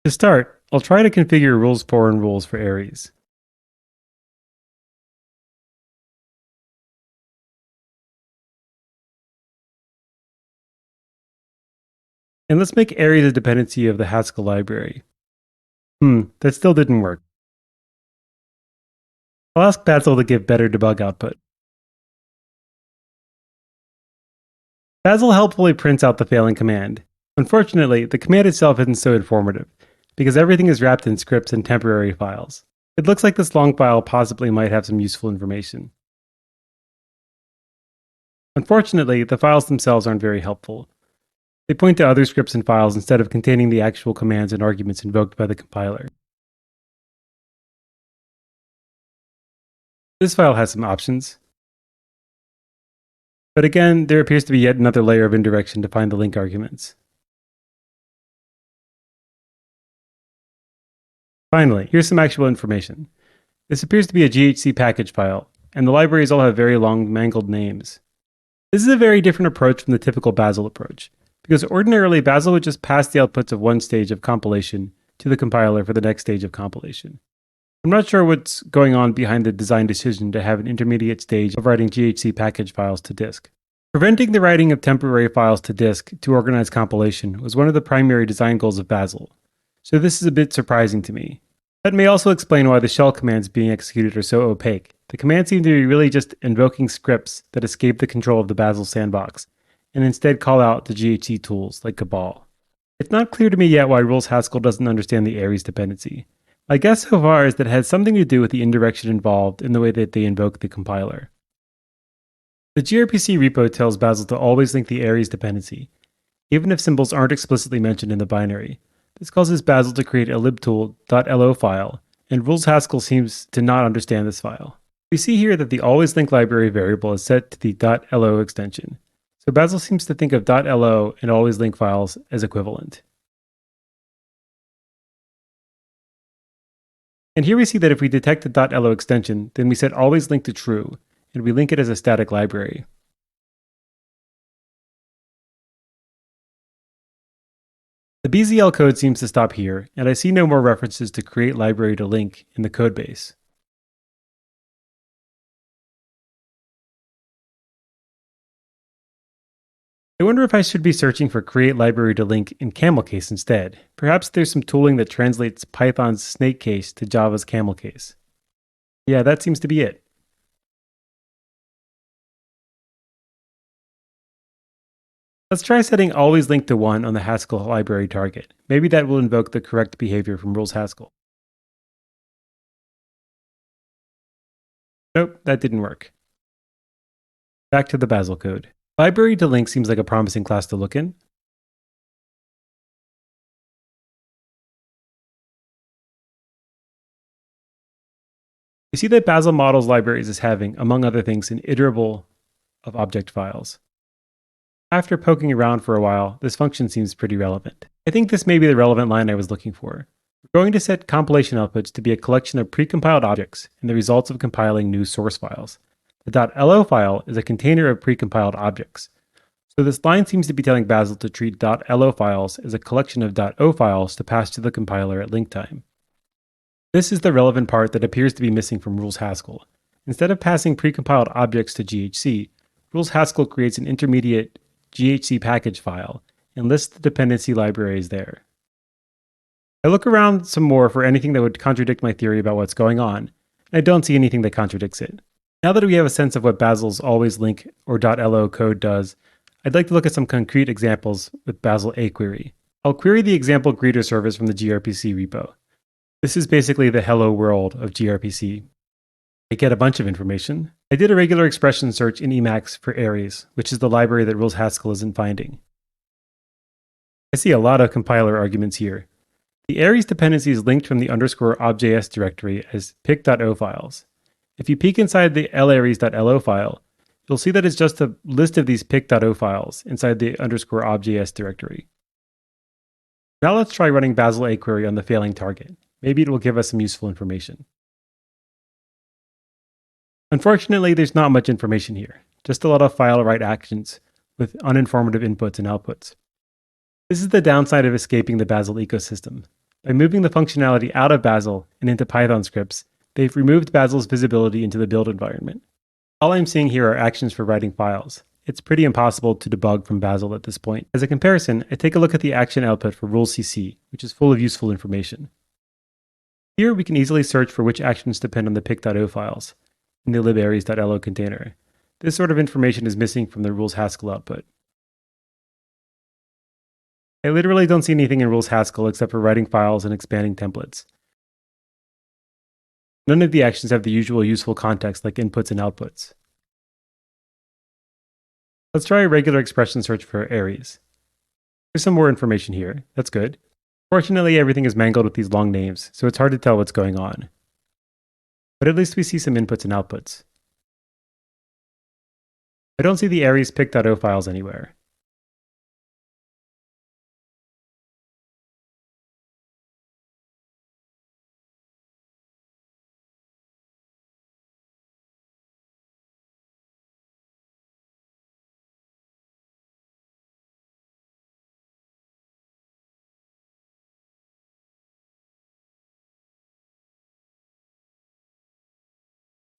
To start, I'll try to configure rules for and rules for arrays. And let's make arrays a dependency of the Haskell library. That still didn't work. I'll ask Bazel to give better debug output. Bazel helpfully prints out the failing command. Unfortunately, the command itself isn't so informative, because everything is wrapped in scripts and temporary files. It looks like this long file possibly might have some useful information. Unfortunately, the files themselves aren't very helpful. They point to other scripts and files instead of containing the actual commands and arguments invoked by the compiler. This file has some options. But again, there appears to be yet another layer of indirection to find the link arguments. Finally, here's some actual information. This appears to be a GHC package file, and the libraries all have very long, mangled names. This is a very different approach from the typical Bazel approach, because ordinarily Bazel would just pass the outputs of one stage of compilation to the compiler for the next stage of compilation. I'm not sure what's going on behind the design decision to have an intermediate stage of writing GHC package files to disk. Preventing the writing of temporary files to disk to organize compilation was one of the primary design goals of Bazel, so this is a bit surprising to me. That may also explain why the shell commands being executed are so opaque. The commands seem to be really just invoking scripts that escape the control of the Bazel sandbox, and instead call out the GHC tools like Cabal. It's not clear to me yet why rules Haskell doesn't understand the arrays dependency. My guess so far is that it has something to do with the indirection involved in the way that they invoke the compiler. The gRPC repo tells Bazel to always link the arrays dependency, even if symbols aren't explicitly mentioned in the binary. This causes Bazel to create a libtool.lo file, and rules Haskell seems to not understand this file. We see here that the alwayslink library variable is set to the .lo extension, so Bazel seems to think of .lo and alwayslink files as equivalent. And here we see that if we detect the .lo extension, then we set alwayslink to true, and we link it as a static library. The Bazel code seems to stop here, and I see no more references to create library to link in the codebase. I wonder if I should be searching for create library to link in camel case instead. Perhaps there's some tooling that translates Python's snake case to Java's camel case. Yeah, that seems to be it. Let's try setting always link to 1 on the Haskell library target. Maybe that will invoke the correct behavior from rules Haskell. Nope, that didn't work. Back to the Bazel code. Library to link seems like a promising class to look in. We see that Bazel models libraries as having, among other things, an iterable of object files. After poking around for a while, this function seems pretty relevant. I think this may be the relevant line I was looking for. We're going to set compilation outputs to be a collection of precompiled objects and the results of compiling new source files. The .lo file is a container of precompiled objects. So this line seems to be telling Bazel to treat .lo files as a collection of .o files to pass to the compiler at link time. This is the relevant part that appears to be missing from rules Haskell. Instead of passing precompiled objects to GHC, rules Haskell creates an intermediate GHC package file and lists the dependency libraries there. I look around some more for anything that would contradict my theory about what's going on, and I don't see anything that contradicts it. Now that we have a sense of what Bazel's alwayslink or .lo code does, I'd like to look at some concrete examples with Bazel aQuery. I'll query the example greeter service from the gRPC repo. This is basically the hello world of gRPC. I get a bunch of information. I did a regular expression search in Emacs for arrays, which is the library that rules Haskell isn't finding. I see a lot of compiler arguments here. The arrays dependency is linked from the _obj.s directory as pic.o files. If you peek inside the larrays.lo file, you'll see that it's just a list of these pic.o files inside the _obj.s directory. Now let's try running Bazel aQuery on the failing target. Maybe it will give us some useful information. Unfortunately, there's not much information here, just a lot of file write actions with uninformative inputs and outputs. This is the downside of escaping the Bazel ecosystem. By moving the functionality out of Bazel and into Python scripts, they've removed Bazel's visibility into the build environment. All I'm seeing here are actions for writing files. It's pretty impossible to debug from Bazel at this point. As a comparison, I take a look at the action output for rulescc, which is full of useful information. Here we can easily search for which actions depend on the pic.o files in the libares.lo container. This sort of information is missing from the rules-Haskell output. I literally don't see anything in rules-Haskell except for writing files and expanding templates. None of the actions have the usual useful context like inputs and outputs. Let's try a regular expression search for arrays. There's some more information here. That's good. Fortunately, everything is mangled with these long names, so it's hard to tell what's going on. But at least we see some inputs and outputs. I don't see the arrays pic.o files anywhere.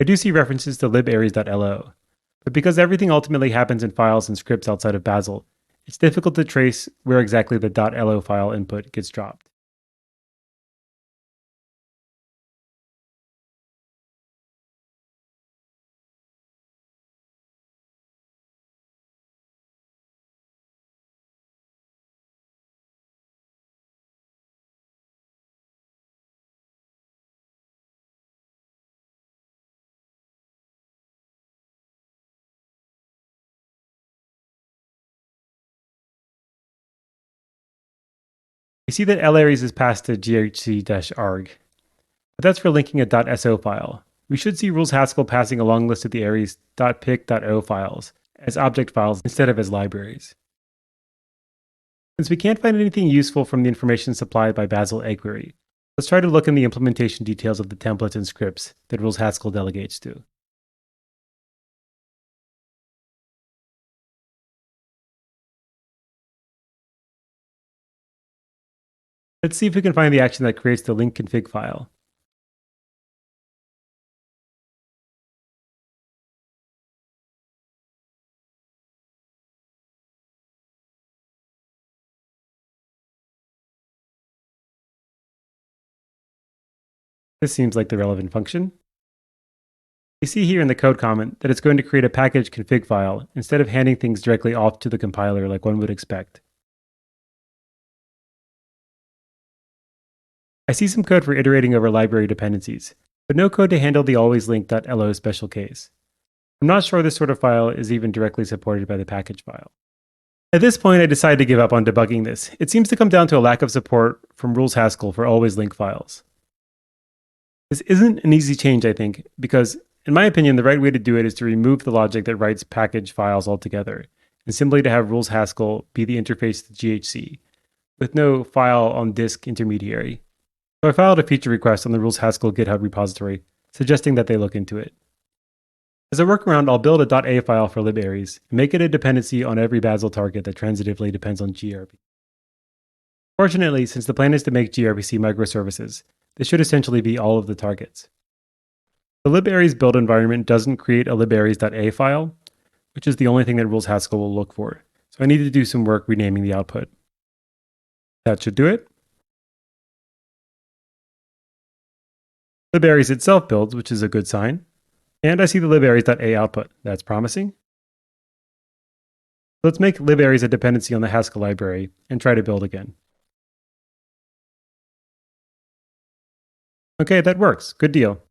I do see references to libares.lo, but because everything ultimately happens in files and scripts outside of Bazel, it's difficult to trace where exactly the .lo file input gets dropped. We see that lares is passed to grhc-arg, but that's for linking a .so file. We should see rules-Haskell passing a long list of the arrays .pic.o files as object files instead of as libraries. Since we can't find anything useful from the information supplied by Bazel query, let's try to look in the implementation details of the templates and scripts that rules-Haskell delegates to. Let's see if we can find the action that creates the link config file. This seems like the relevant function. We see here in the code comment that it's going to create a package config file instead of handing things directly off to the compiler like one would expect. I see some code for iterating over library dependencies, but no code to handle the alwayslink.lo special case. I'm not sure this sort of file is even directly supported by the package file. At this point, I decided to give up on debugging this. It seems to come down to a lack of support from rules-Haskell for alwayslink files. This isn't an easy change, I think, because, in my opinion, the right way to do it is to remove the logic that writes package files altogether, and simply to have rules-Haskell be the interface to GHC, with no file on disk intermediary. So I filed a feature request on the rules-Haskell GitHub repository, suggesting that they look into it. As a workaround, I'll build a .a file for libares and make it a dependency on every Bazel target that transitively depends on gRPC. Fortunately, since the plan is to make gRPC microservices, this should essentially be all of the targets. The libares build environment doesn't create a libares.a file, which is the only thing that rules-Haskell will look for, so I need to do some work renaming the output. That should do it. Libares itself builds, which is a good sign. And I see the libares.a output. That's promising. Let's make libares a dependency on the Haskell library and try to build again. Okay, that works. Good deal.